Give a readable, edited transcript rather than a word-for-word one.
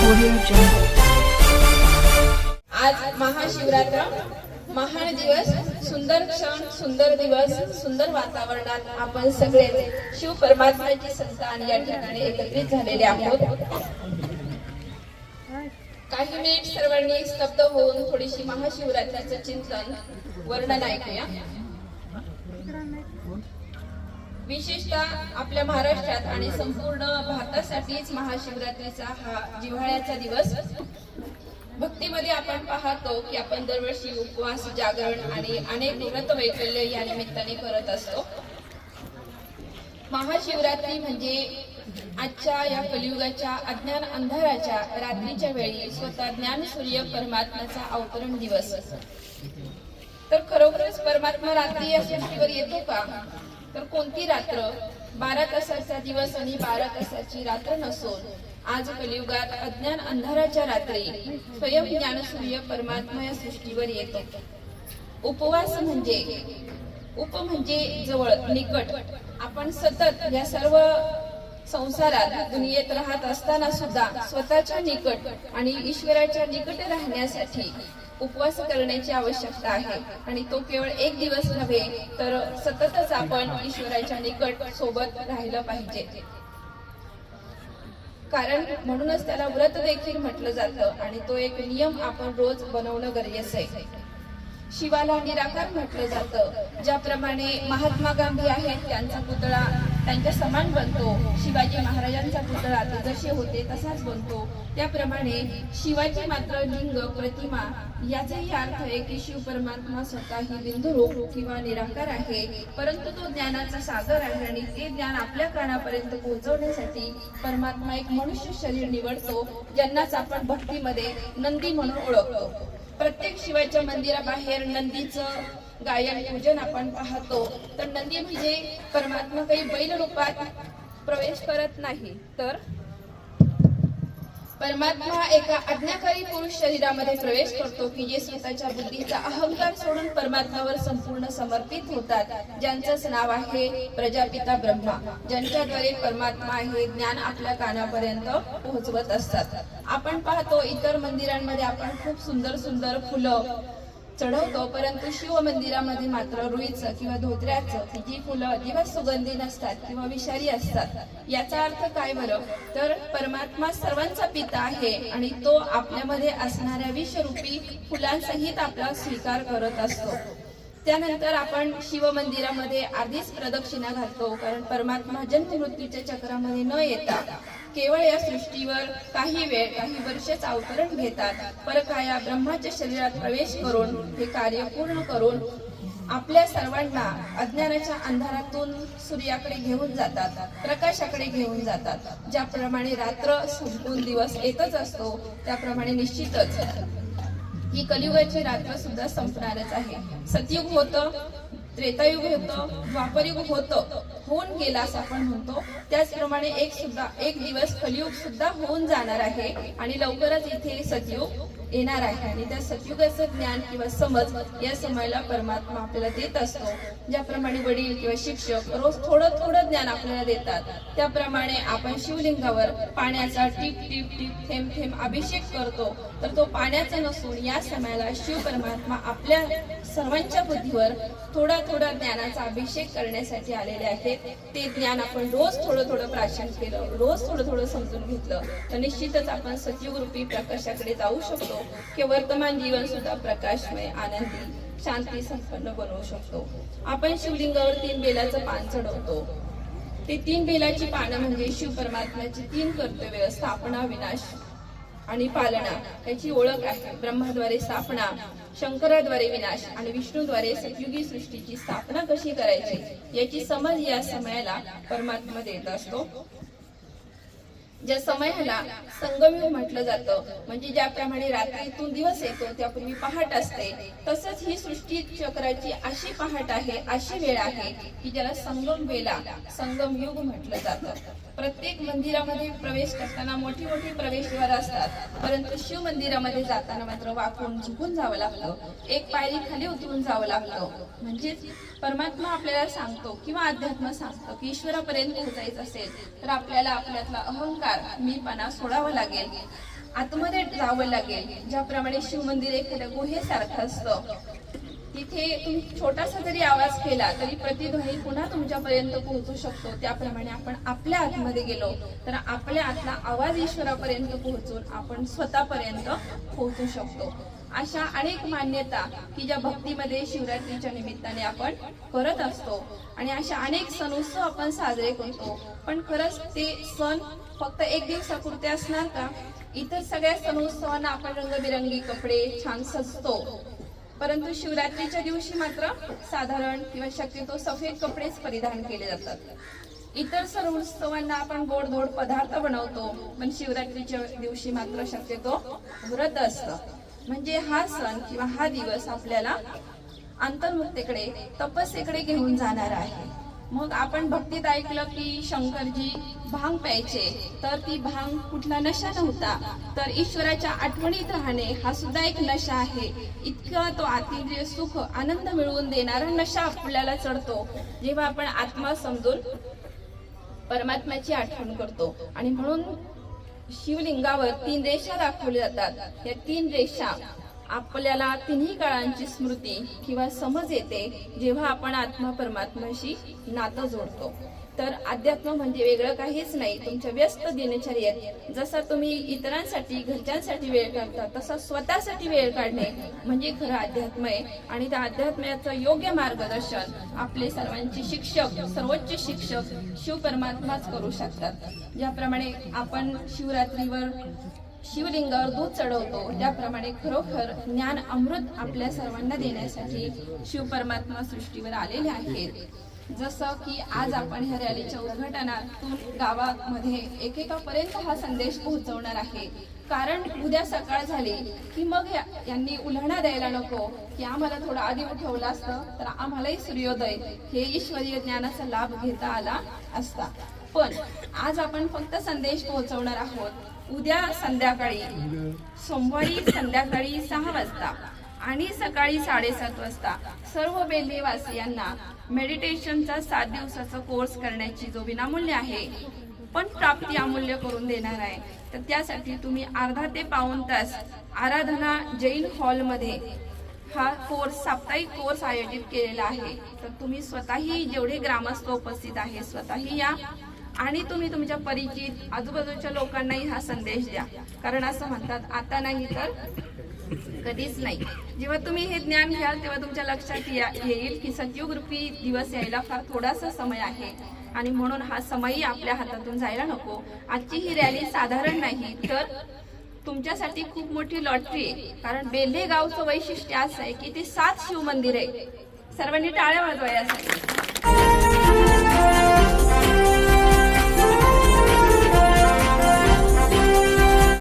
आज महाशिवरात्र, महान दिवस, सुंदर क्षण, सुंदर दिवस, सुंदर वातावरणात आपण सगळे शिव परमात्म्याची संतान या ठिकाणी एकत्रित झालेले आहोत. काही मिनिट सर्वांनी स्तब्ध होऊन थोडीशी महाशिवरात्रीचं चिंतन, वर्णन ऐकूया. विशेषतः आपल्या महाराष्ट्रात आणि संपूर्ण भारतासाठीच महाशिवरात्रीचा हा जिव्हाळ्याचा दिवस. भक्तीमध्ये आपण पाहतो की आपण दरवर्षी उपवास, जागरण आणि अनेक व्रत वैकल्य या निमित्ताने करत असतो. महाशिवरात्री म्हणजे आजच्या या कलियुगाच्या अज्ञान अंधाराच्या रात्रीच्या वेळी स्वतः ज्ञान सूर्य परमात्म्याचा अवतरण दिवस. तर खरोखरच परमात्मा रात्री या सृष्टीवर येतो का? तर कोणती रात्र? 12 तासाचा दिवस आणि 12 तासाची रात्र नसून आज कलियुगात अज्ञान अंधाराच्या रात्री स्वयं ज्ञान सूर्य परमात्मा या सृष्टीवर येतो. उपवास म्हणजे उप म्हणजे जवळ, निकट. आपण सतत या सर्व संसारात दुनियेत राहत असताना सुद्धा स्वतःच्या निकट आणि ईश्वराच्या निकट राहण्यासाठी उपवास करण्याची आवश्यकता आहे. आणि तो केवळ एक दिवस नव्हे तर सततच आपण ईश्वराच्या निकट सोबत राहिलं पाहिजे. कारण म्हणूनच त्याला व्रत देखील म्हटलं जातं आणि तो एक नियम आपण रोज बनवणं गरजेचं आहे. शिवाला निराकार म्हटलं जातं. ज्याप्रमाणे महात्मा गांधी आहेत त्यांचा पुतळा त्यांच्या समान बनतो, शिवाजी महाराजांचा पुतळा ते जसे होते तसाच बनतो, त्याप्रमाणे शिवाची मात्र लिंग प्रतिमा याचाही अर्थ आहे की शिव परमात्मा स्वतः ही बिंदुरूप किंवा निराकार आहे, परंतु तो ज्ञानाचा सागर आहे आणि ते ज्ञान आपल्या कानापर्यंत पोहोचवण्यासाठी परमात्मा एक मनुष्य शरीर निवडतो, ज्यांनाच आपण भक्तीमध्ये नंदी म्हणून ओळखतो. प्रत्येक शिवाच्या मंदिराबाहेर नंदीचं गायन पूजन आपण पाहतो. तर नंदी म्हणजे परमात्मा काही बैल रूपात प्रवेश करत नाही, तर परमात्मा एका आज्ञाकारी पुरुष शरीरामध्ये प्रवेश करतो की जे स्वतःच्या बुद्धीचा अहंकार सोडून परमात्म्यावर संपूर्ण समर्पित होतात, ज्यांचंच नाव आहे प्रजापिता ब्रह्मा, ज्यांच्याद्वारे परमात्मा हे ज्ञान आपल्या कानापर्यंत पोहोचवत असतात. आपण पाहतो इतर मंदिरांमध्ये आपण खूप सुंदर सुंदर फुलं चढवतो, परंतु शिव मंदिरामध्ये मात्र रुईचं किंवा धोत्र्याचं की जी फुलं अजिबात सुगंधी नसतात किंवा विषारी असतात. याचा अर्थ काय बरं? तर परमात्मा सर्वांचा पिता आहे आणि तो आपल्यामध्ये असणाऱ्या विषरूपी फुलांसहित आपला स्वीकार करत असतो. त्यानंतर आपण शिव मंदिरामध्ये आधीच प्रदक्षिणा घालतो, कारण परमात्मा जन्म मृत्यूच्या चक्रामध्ये न येता केवळ या सृष्टीवर काही वेळ, काही वर्षच अवतरण घेतात. परकाया ब्रह्माच्या शरीरात प्रवेश करून हे कार्य पूर्ण करून आपल्या सर्वांना अज्ञानाच्या अंधारातून सूर्याकडे घेऊन जातात, प्रकाशाकडे घेऊन जातात. ज्याप्रमाणे रात्र संपून दिवस येतच असतो, त्याप्रमाणे निश्चितच ही कलियुगाची रात्र सुद्धा संपणारच आहे. सतयुग होतं, त्रेतायुग होतं, द्वापरयुग होतं, होऊन गेला असं आपण म्हणतो. त्याचप्रमाणे एक दिवस कलियुग सुद्धा होऊन जाणार आहे आणि लवकरच इथे सतयुग येणार आहे. आणि त्या सतयुगाचं ज्ञान किंवा समज या समयाला परमात्मा आपल्याला देत असतो. ज्याप्रमाणे वडील किंवा शिक्षक रोज थोडं थोडं ज्ञान आपल्याला देतात, त्याप्रमाणे आपण शिवलिंगावर पाण्याचा टिप टिप टिप थेंब थेंब अभिषेक करतो. तर तो पाण्याचा नसून या समयाला शिव परमात्मा आपल्या सर्वांच्या बुद्धीवर थोडा थोडा ज्ञानाचा अभिषेक करण्यासाठी आलेले आहेत. ते ज्ञान आपण रोज थोडं थोडं प्राशन केलं, रोज थोडं थोडं समजून घेतलं, तर निश्चितच आपण सतयुग रूपी प्रकाशाकडे जाऊ शकतो की वर्तमान जीवन सुद्धा प्रकाशमय, आनंदी, शांती संपन्न बनवू शकतो. आपण शिवलिंगावर 3 बेलाचं पान चढवतो. ते 3 बेलाची पानं म्हणजे शिव परमात्म्याची 3 कर्तव्य: स्थापना, विनाश आणि पालना. याची ओळख आहे. ब्रह्माद्वारे स्थापना, शंकराद्वारे विनाश आणि विष्णूद्वारे सतयुगी सृष्टीची स्थापना कशी करायची याची समज या समयाला परमात्मा देत असतो. ज्या समयाला संगमयुग म्हटलं जातं, म्हणजे ज्याप्रमाणे रात्रीतून दिवस येतो त्यापूर्वी पहाट असते, तसंच ही सृष्टी चक्राची अशी पहाट आहे, अशी वेळ आहे की ज्याला संगम वेला, संगम युग म्हटलं जातं. प्रत्येक मंदिरामध्ये प्रवेश करताना मोठी मोठी प्रवेशद्वार असतात, परंतु शिव मंदिरामध्ये जाताना मात्र वाकून झुकून जावं लागतं, एक पायरी खाली उतरून जावं लागतं. म्हणजेच परमात्मा आपल्याला सांगतो किंवा अध्यात्म सांगतो की ईश्वरापर्यंत पोहोचायचं असेल तर आपल्याला आपल्यातला अहंकार, मीपणा सोडावा लागेल आतमध्ये जावं लागेल. ज्याप्रमाणे शिवमंदिर एखाद्या गुहेसारखं असतं, तिथे तुम्ही छोटासा जरी आवाज केला तरी प्रतिध्वनी पुन्हा तुमच्यापर्यंत पोहोचू शकतो. त्याप्रमाणे आपण आपल्या आतमध्ये गेलो तर आपल्या आतला आवाज ईश्वरापर्यंत पोहोचून आपण स्वतःपर्यंत पोहोचू शकतो. अशा अनेक मान्यता की ज्या भक्तीमध्ये शिवरात्रीच्या निमित्ताने आपण करत असतो आणि अशा अनेक सण उत्सव आपण साजरे करतो. पण खरंच ते सण फक्त एक दिवसापुरते असणार का? इतर सगळ्या सण उत्सवांना आपण रंगबिरंगी कपडे छान सजतो, परंतु शिवरात्रीच्या दिवशी मात्र साधारण किंवा शक्यतो सफेद कपडेच परिधान केले जातात. इतर सण उत्सवांना आपण गोड गोड पदार्थ बनवतो, पण शिवरात्रीच्या दिवशी मात्र शक्यतो व्रत असतं. म्हणजे हा सण किंवा हा दिवस आपल्याला अंतर्मुक्तीकडे, तपस्येकडे घेऊन जाणार आहे. मग आपण भक्तीत ऐकलं की शंकरजी भांग प्यायचे, तर ती भांग कुठला नशा नव्हता, तर ईश्वराच्या आठवणीत राहणे हा सुद्धा एक नशा आहे. इतका तो अतिशय सुख आनंद मिळवून देणारा नशा आपल्याला चढतो जेव्हा आपण आत्मा समजून परमात्म्याची आठवण करतो. आणि म्हणून शिवलिंगावर 3 रेषा दाखवल्या जातात. या 3 रेषा आपल्याला तिन्ही काळांची स्मृती किंवा समज येते जेव्हा आपण आत्मा परमात्म्याशी नातं जोडतो. तर अध्यात्म म्हणजे वेगळं काहीच नाही. तुमच्या व्यस्त दिनचर्येत जसा तुम्ही इतरांसाठी, घरच्यांसाठी वेळ काढता, तसा स्वतःसाठी वेळ काढणे म्हणजे खरं अध्यात्म आहे. आणि त्या अध्यात्माचं योग्य मार्गदर्शन आपले सर्वांचे शिक्षक, सर्वोच्च शिक्षक शिव परमात्माच करू शकतात. ज्याप्रमाणे आपण शिवरात्रीवर शिवलिंगावर दूध चढवतो, त्याप्रमाणे खरोखर ज्ञान अमृत आपल्या सर्वांना देण्यासाठी शिव परमात्मा सृष्टीवर आलेले आहेत. जसं की आज आपण ह्या रॅलीच्या उद्घाटनातून गावामध्ये एकेकापर्यंत हा संदेश पोहोचवणार आहे. कारण उद्या सकाळ झाली की मग यांनी उल्हाणा द्यायला नको की आम्हाला थोडं आधी उठवलं असतं तर आम्हालाही सूर्योदय हे ईश्वरीय ज्ञानाचा लाभ घेता आला असता. पण आज आपण फक्त संदेश पोहोचवणार आहोत. उद्या संध्याकाळी, सोमवारी संध्याकाळी 6 वाजता आणि सकाळी 7:30 वाजता सर्व बेल्हेवासियांना मेडिटेशनचा 7 दिवसाचा कोर्स करण्याची जो विनामूल्य आहे पण प्राप्ती अमूल्य करून देणार आहे. तर त्यासाठी तुम्ही अर्धा ते पाऊण तास आराधना जैन हॉलमध्ये हा कोर्स, साप्ताहिक कोर्स आयोजित केलेला आहे. तर तुम्ही स्वतःही, जेवढे ग्रामस्थ उपस्थित आहे, स्वतःही या आणि तुम्ही तुमच्या परिचित आजूबाजूच्या लोकांनाही हा संदेश द्या. कारण असं म्हणतात, आता नाही तर कधीच नाही. जेव्हा तुम्ही हे ज्ञान घ्याल तेव्हा तुमच्या लक्षात येईल की सतयुग रूपी दिवस यायला फार थोडासा समय आहे आणि म्हणून हा समयही आपल्या हातातून जायला नको. आजची ही रॅली साधारण नाही तर तुमच्यासाठी खूप मोठी लॉटरी आहे. कारण बेल्हे गावचं वैशिष्ट्य असं आहे की ते 7 शिव मंदिर आहे. सर्वांनी टाळ्या वाजवा यासाठी.